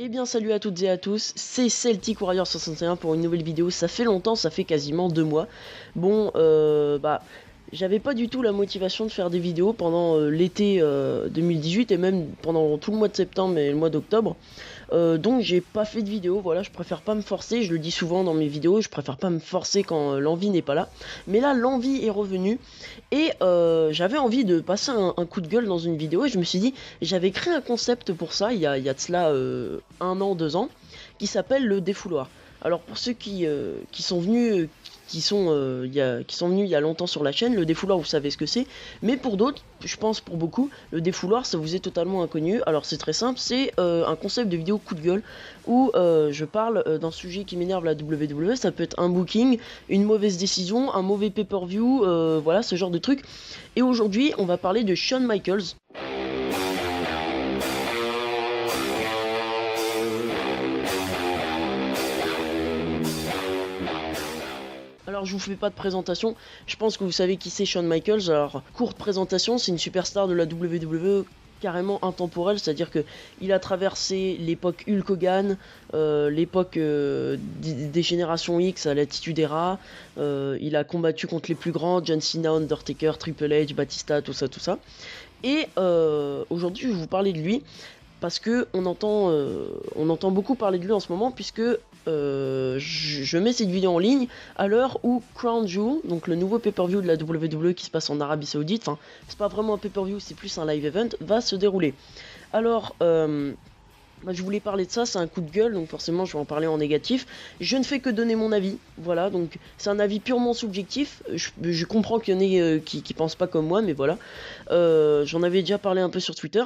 Eh bien salut à toutes et à tous, c'est Celtic Warrior 61 pour une nouvelle vidéo. Ça fait longtemps, ça fait quasiment 2 mois. Bon, j'avais pas du tout la motivation de faire des vidéos pendant l'été 2018 et même pendant tout le mois de septembre et le mois d'octobre. Donc j'ai pas fait de vidéo, voilà, je préfère pas me forcer, je le dis souvent dans mes vidéos, je préfère pas me forcer quand l'envie n'est pas là. Mais là, l'envie est revenue et j'avais envie de passer un coup de gueule dans une vidéo et je me suis dit, j'avais créé un concept pour ça, il y a de cela 1 an, 2 ans, qui s'appelle le défouloir. Alors pour ceux qui sont venus, qui sont venus il y a longtemps sur la chaîne, le défouloir vous savez ce que c'est, mais pour d'autres, je pense pour beaucoup, le défouloir ça vous est totalement inconnu. Alors c'est très simple, c'est un concept de vidéo coup de gueule où je parle d'un sujet qui m'énerve la WWE, ça peut être un booking, une mauvaise décision, un mauvais pay-per-view, voilà ce genre de truc. Et aujourd'hui on va parler de Shawn Michaels. Alors je vous fais pas de présentation, je pense que vous savez qui c'est Shawn Michaels. Alors courte présentation, c'est une superstar de la WWE carrément intemporelle, c'est-à-dire que il a traversé l'époque Hulk Hogan, l'époque des générations X à l'Attitude Era, il a combattu contre les plus grands, John Cena, Undertaker, Triple H, Batista, tout ça. Et aujourd'hui je vais vous parler de lui parce que on entend beaucoup parler de lui en ce moment, puisque je mets cette vidéo en ligne à l'heure où Crown Jewel, donc le nouveau pay-per-view de la WWE qui se passe en Arabie Saoudite, enfin c'est pas vraiment un pay-per-view, c'est plus un live event, va se dérouler. Alors je voulais parler de ça, c'est un coup de gueule, donc forcément je vais en parler en négatif. Je ne fais que donner mon avis, voilà, donc c'est un avis purement subjectif. Je comprends qu'il y en ait qui pensent pas comme moi, mais voilà. J'en avais déjà parlé un peu sur Twitter.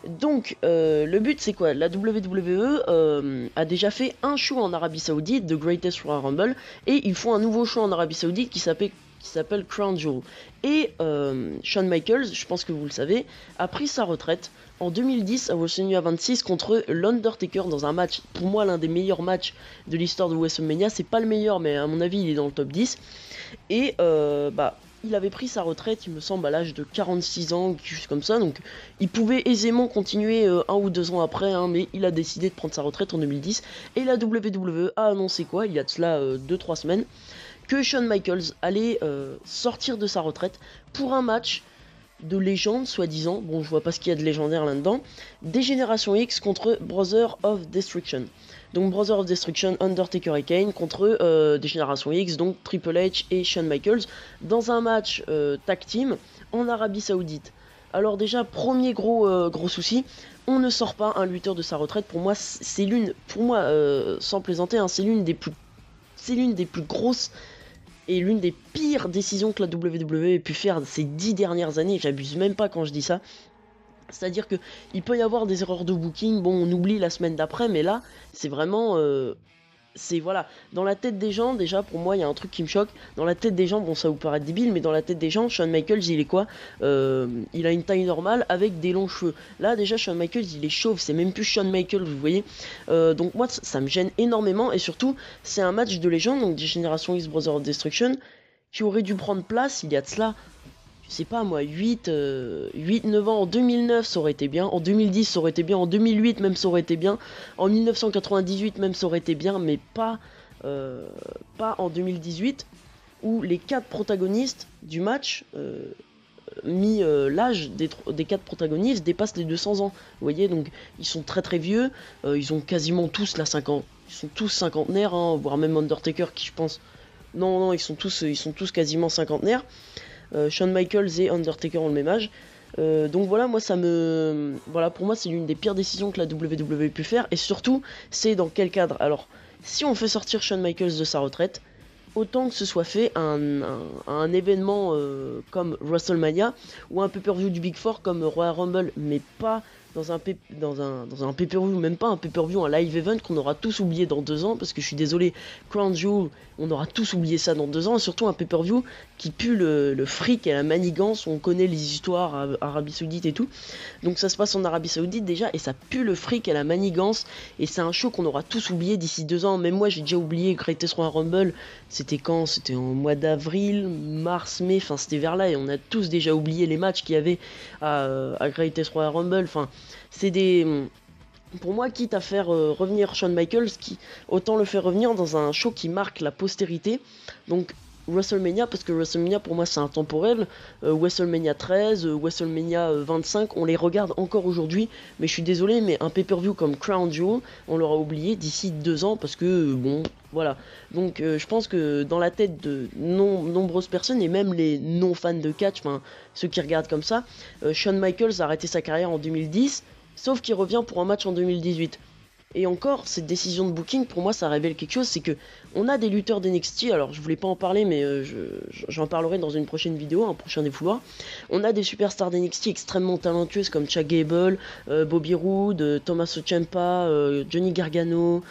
Donc le but c'est quoi? La WWE a déjà fait un show en Arabie Saoudite, The Greatest Royal Rumble, et ils font un nouveau show en Arabie Saoudite qui s'appelle Crown Jewel. Et Shawn Michaels, je pense que vous le savez, a pris sa retraite en 2010 à WrestleMania 26 contre l'Undertaker dans un match, pour moi l'un des meilleurs matchs de l'histoire de WrestleMania. C'est pas le meilleur, mais à mon avis il est dans le top 10. Et il avait pris sa retraite, il me semble, à l'âge de 46 ans, quelque chose comme ça, donc il pouvait aisément continuer 1 ou 2 ans après, hein, mais il a décidé de prendre sa retraite en 2010, et la WWE a annoncé quoi, il y a de cela 2-3 semaines, que Shawn Michaels allait sortir de sa retraite pour un match de légende, soi-disant, bon je vois pas ce qu'il y a de légendaire là-dedans, des Générations X contre Brothers of Destruction. Donc Brothers of Destruction, Undertaker et Kane contre des Générations X, donc Triple H et Shawn Michaels, dans un match tag team en Arabie Saoudite. Alors déjà, premier gros souci, on ne sort pas un lutteur de sa retraite. Pour moi, sans plaisanter, hein, c'est l'une des plus grosses et l'une des pires décisions que la WWE ait pu faire ces 10 dernières années. J'abuse même pas quand je dis ça. C'est-à-dire que il peut y avoir des erreurs de booking, bon on oublie la semaine d'après, mais là c'est vraiment c'est voilà, dans la tête des gens, déjà pour moi il y a un truc qui me choque. Dans la tête des gens, bon ça vous paraît débile, mais dans la tête des gens, Shawn Michaels il est quoi? Il a une taille normale avec des longs cheveux. Là déjà Shawn Michaels il est chauve, c'est même plus Shawn Michaels, vous voyez. Donc moi ça me gêne énormément, et surtout c'est un match de légende, donc des Générations X Brothers of Destruction, qui aurait dû prendre place il y a de cela, je sais pas moi, 8-9 ans. En 2009 ça aurait été bien, en 2010 ça aurait été bien, en 2008 même ça aurait été bien, en 1998 même ça aurait été bien, mais pas en 2018, où les 4 protagonistes du match, l'âge des 4 protagonistes dépasse les 200 ans, vous voyez, donc ils sont très très vieux, ils ont quasiment tous la 50, ils sont tous cinquantenaires, hein, voire même Undertaker qui je pense, non, ils sont tous quasiment cinquantenaires. Shawn Michaels et Undertaker ont le même âge. Donc voilà, pour moi c'est l'une des pires décisions que la WWE ait pu faire, et surtout c'est dans quel cadre. Alors si on fait sortir Shawn Michaels de sa retraite, autant que ce soit fait un événement comme WrestleMania, ou un pay-per-view du Big Four comme Royal Rumble, mais pas dans un pay-per-view, même pas un pay-per-view, un live event qu'on aura tous oublié dans 2 ans, parce que je suis désolé, Crown Jewel, on aura tous oublié ça dans 2 ans, et surtout un pay-per-view qui pue le fric et la manigance. On connaît les histoires Arabie Saoudite et tout, donc ça se passe en Arabie Saoudite déjà, et ça pue le fric et la manigance, et c'est un show qu'on aura tous oublié d'ici 2 ans. Même moi j'ai déjà oublié Greatest Royal Rumble, c'était quand? C'était en mois d'avril, mars, mai, enfin c'était vers là, et on a tous déjà oublié les matchs qu'il y avait à Greatest Royal Rumble. Enfin c'est des pour moi, quitte à faire revenir Shawn Michaels, autant le faire revenir dans un show qui marque la postérité. Donc WrestleMania, parce que WrestleMania pour moi c'est intemporel. WrestleMania 13, WrestleMania 25, on les regarde encore aujourd'hui. Mais je suis désolé, mais un pay-per-view comme Crown Jewel, on l'aura oublié d'ici 2 ans parce que bon, voilà. Donc je pense que dans la tête de nombreuses personnes et même les non-fans de catch, enfin ceux qui regardent comme ça, Shawn Michaels a arrêté sa carrière en 2010. Sauf qu'il revient pour un match en 2018. Et encore, cette décision de booking, pour moi, ça révèle quelque chose, c'est que on a des lutteurs d'NXT, alors je voulais pas en parler, mais j'en parlerai dans une prochaine vidéo, un prochain défouloir. On a des superstars d'NXT extrêmement talentueuses comme Chad Gable, Bobby Roode, Tommaso Ciampa, Johnny Gargano,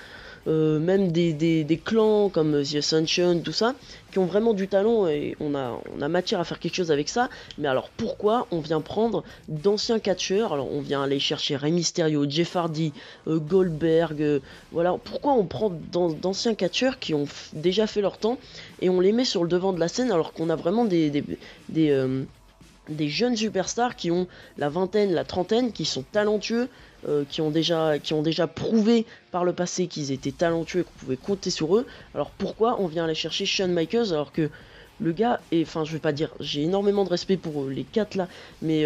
même des clans comme The Ascension, tout ça, qui ont vraiment du talent et on a matière à faire quelque chose avec ça. Mais alors pourquoi on vient prendre d'anciens catcheurs? Alors on vient aller chercher Rey Mysterio, Jeff Hardy, Goldberg, voilà. Pourquoi on prend d'anciens catcheurs qui ont déjà fait leur temps et on les met sur le devant de la scène alors qu'on a vraiment des jeunes superstars qui ont la vingtaine, la trentaine, qui sont talentueux, qui ont déjà prouvé par le passé qu'ils étaient talentueux et qu'on pouvait compter sur eux. Alors pourquoi on vient aller chercher Shawn Michaels alors que le gars est, enfin je vais pas dire, j'ai énormément de respect pour les 4 là, mais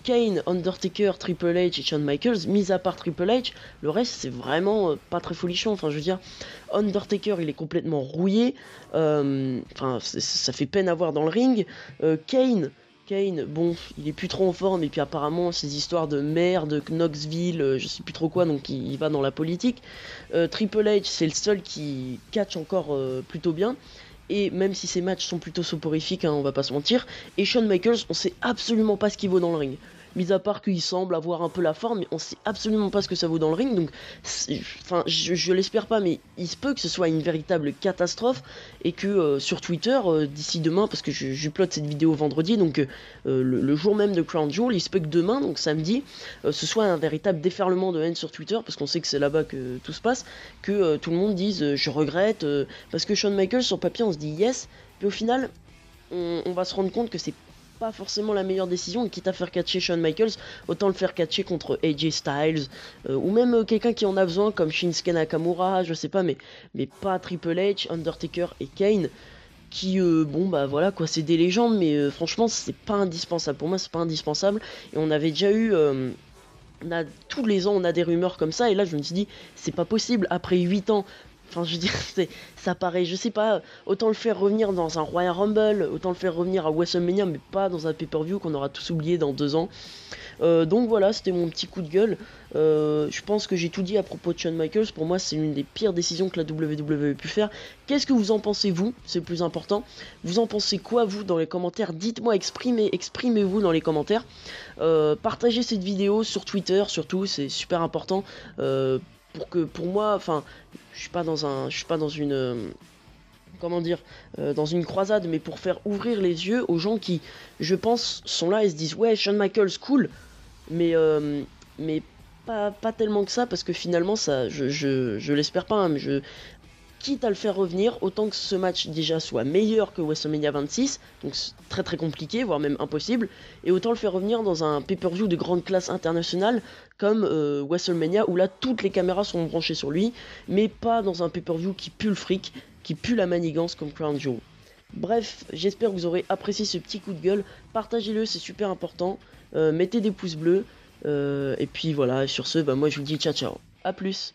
Kane, Undertaker, Triple H et Shawn Michaels, mis à part Triple H, le reste c'est vraiment pas très folichon. Enfin je veux dire, Undertaker il est complètement rouillé, enfin ça fait peine à voir dans le ring. Kane, bon, il est plus trop en forme, et puis apparemment, ces histoires de maire, de Knoxville, je sais plus trop quoi, donc il va dans la politique. Triple H, c'est le seul qui catch encore plutôt bien, et même si ses matchs sont plutôt soporifiques, hein, on va pas se mentir. Et Shawn Michaels, on sait absolument pas ce qu'il vaut dans le ring. Mis à part qu'il semble avoir un peu la forme, mais on sait absolument pas ce que ça vaut dans le ring, donc enfin je l'espère pas, mais il se peut que ce soit une véritable catastrophe et que sur Twitter d'ici demain, parce que je upload cette vidéo vendredi, donc le jour même de Crown Jewel, il se peut que demain, donc samedi, ce soit un véritable déferlement de haine sur Twitter, parce qu'on sait que c'est là-bas que tout se passe, que tout le monde dise je regrette, parce que Shawn Michaels sur papier on se dit yes, puis au final on va se rendre compte que c'est pas forcément la meilleure décision, et quitte à faire catcher Shawn Michaels, autant le faire catcher contre AJ Styles, ou même quelqu'un qui en a besoin comme Shinsuke Nakamura, je sais pas, mais pas Triple H, Undertaker et Kane, qui, bon bah voilà quoi, c'est des légendes, mais franchement c'est pas indispensable, pour moi c'est pas indispensable, et on avait déjà eu... tous les ans on a des rumeurs comme ça, et là je me suis dit, c'est pas possible, après 8 ans. Enfin, je veux dire, ça paraît, je sais pas, autant le faire revenir dans un Royal Rumble, autant le faire revenir à WrestleMania, mais pas dans un pay-per-view qu'on aura tous oublié dans 2 ans. Donc voilà, c'était mon petit coup de gueule. Je pense que j'ai tout dit à propos de Shawn Michaels. Pour moi, c'est l'une des pires décisions que la WWE ait pu faire. Qu'est-ce que vous en pensez, vous? C'est le plus important. Vous en pensez quoi, vous, dans les commentaires? Dites-moi, exprimez-vous dans les commentaires. Partagez cette vidéo sur Twitter, surtout, c'est super important. Pour moi, enfin, je suis pas dans une, comment dire, dans une croisade, mais pour faire ouvrir les yeux aux gens qui, je pense, sont là et se disent ouais, Shawn Michaels, cool, mais pas tellement que ça, parce que finalement, ça, je l'espère pas, hein, mais quitte à le faire revenir, autant que ce match déjà soit meilleur que WrestleMania 26, donc c'est très très compliqué, voire même impossible, et autant le faire revenir dans un pay-per-view de grande classe internationale, comme WrestleMania, où là toutes les caméras sont branchées sur lui, mais pas dans un pay-per-view qui pue le fric, qui pue la manigance comme Crown Jewel. Bref, j'espère que vous aurez apprécié ce petit coup de gueule, partagez-le, c'est super important, mettez des pouces bleus, et puis voilà, sur ce, bah moi je vous dis ciao ciao, à plus.